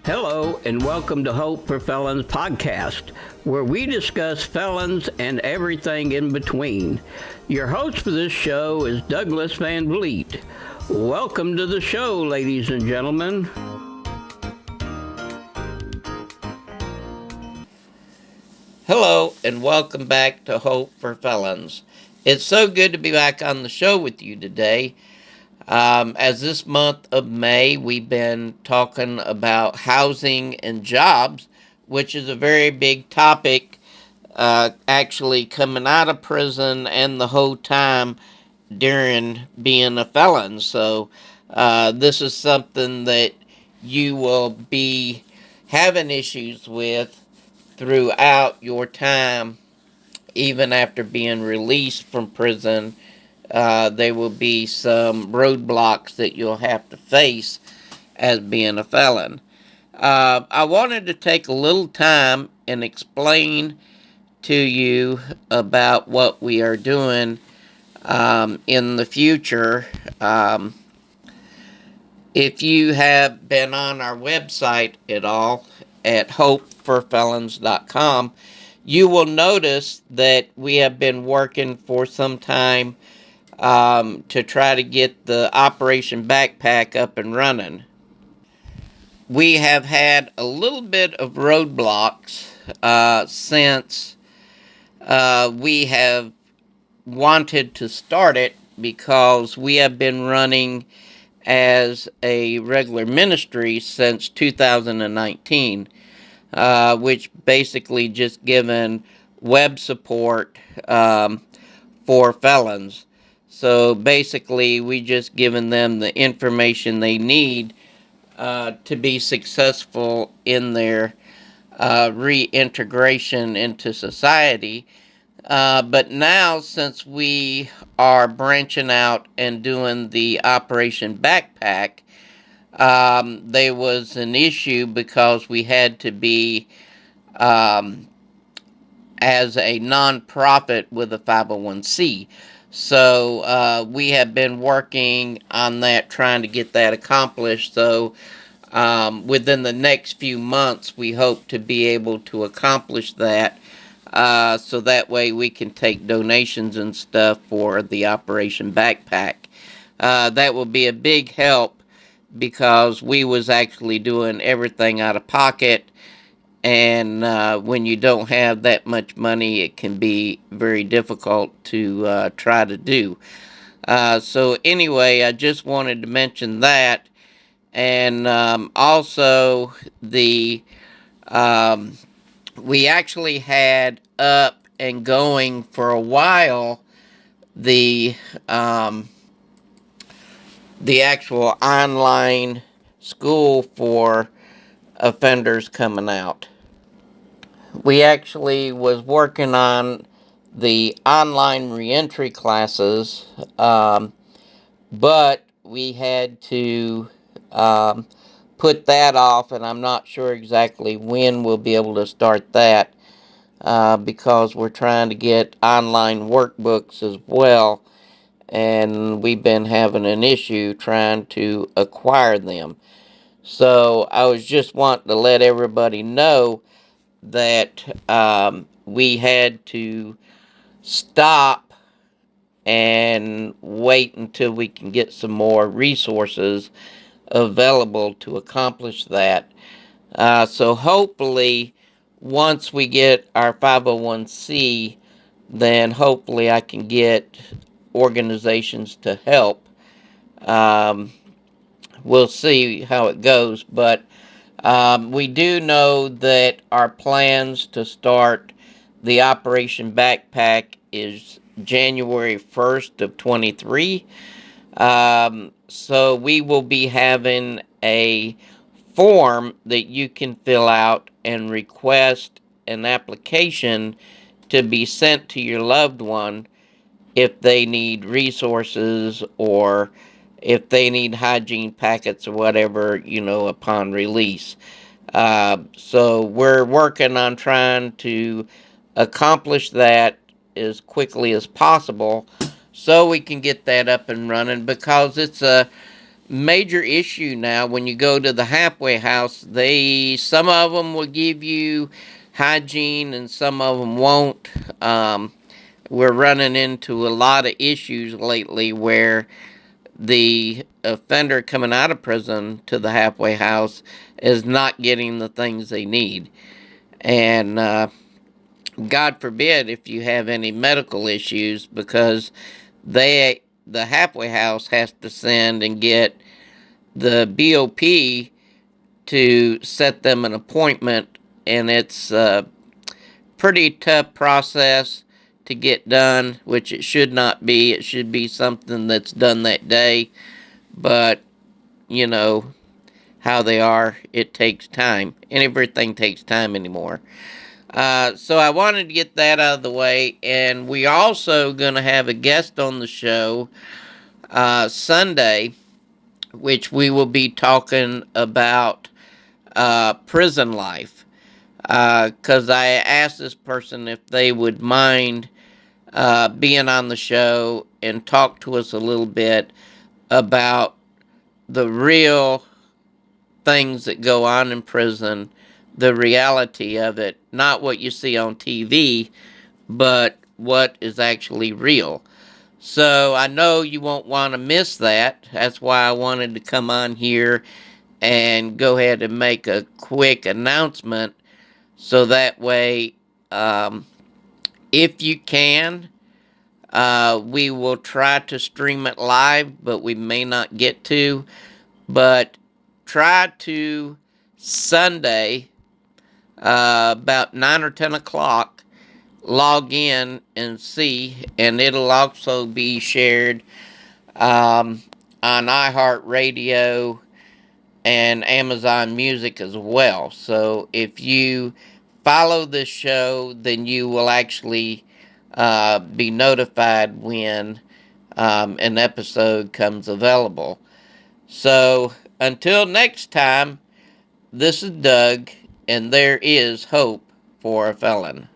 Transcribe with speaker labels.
Speaker 1: Hello, and welcome to Hope for Felons podcast, where we discuss felons and everything in between. Your host for this show is Douglas Van Vliet. Welcome to the show, ladies and gentlemen.
Speaker 2: Hello, and welcome back to Hope for Felons. It's so good to be back on the show with you today. As this month of May, we've been talking about housing and jobs, which is a very big topic, actually coming out of prison and the whole time during being a felon. So this is something that you will be having issues with throughout your time, even after being released from prison. There will be some roadblocks that you'll have to face as being a felon. I wanted to take a little time and explain to you about what we are doing in the future. If you have been on our website at all at hopeforfelons.com, you will notice that we have been working for some time to try to get the Operation Backpack up and running. We have had a little bit of roadblocks since we have wanted to start it, because we have been running as a regular ministry since 2019, which basically just given web support for felons. So basically, we just given them the information they need to be successful in their reintegration into society. But now, since we are branching out and doing the Operation Backpack, there was an issue because we had to be as a nonprofit with a 501c. So we have been working on that, trying to get that accomplished. So within the next few months, we hope to be able to accomplish that. So that way we can take donations and stuff for the Operation Backpack. That will be a big help, because we was actually doing everything out of pocket. And when you don't have that much money, it can be very difficult to try to do. So anyway, I just wanted to mention that. And also, we actually had up and going for a while the actual online school for offenders coming out. We actually was working on the online reentry classes, but we had to put that off, and I'm not sure exactly when we'll be able to start that, because we're trying to get online workbooks as well, and we've been having an issue trying to acquire them. So I was just wanting to let everybody know that we had to stop and wait until we can get some more resources available to accomplish that. So hopefully, once we get our 501c, then hopefully I can get organizations to help. We'll see how it goes, but we do know that our plans to start the Operation Backpack is January 1st of 23. So we will be having a form that you can fill out and request an application to be sent to your loved one if they need resources, or if they need hygiene packets or whatever, upon release. So we're working on trying to accomplish that as quickly as possible, so we can get that up and running, because it's a major issue now when you go to the halfway house. Some of them will give you hygiene and some of them won't. We're running into a lot of issues lately where the offender coming out of prison to the halfway house is not getting the things they need. And God forbid if you have any medical issues, because the halfway house has to send and get the BOP to set them an appointment, and it's a pretty tough process to get done, which it should not be. It should be something that's done that day, but you know how they are. It takes time, and everything takes time anymore. So I wanted to get that out of the way, and we also going to have a guest on the show Sunday, which we will be talking about prison life. Because I asked this person if they would mind being on the show and talk to us a little bit about the real things that go on in prison, the reality of it, not what you see on TV, but what is actually real. So I know you won't want to miss that. That's why I wanted to come on here and go ahead and make a quick announcement so that way, if you can, we will try to stream it live, but we may not get to. But try to Sunday, about 9 or 10 o'clock, log in and see, and it'll also be shared on iHeartRadio and Amazon Music as well. So if you follow this show, then you will actually be notified when an episode comes available. So until next time, this is Doug, and there is hope for a felon.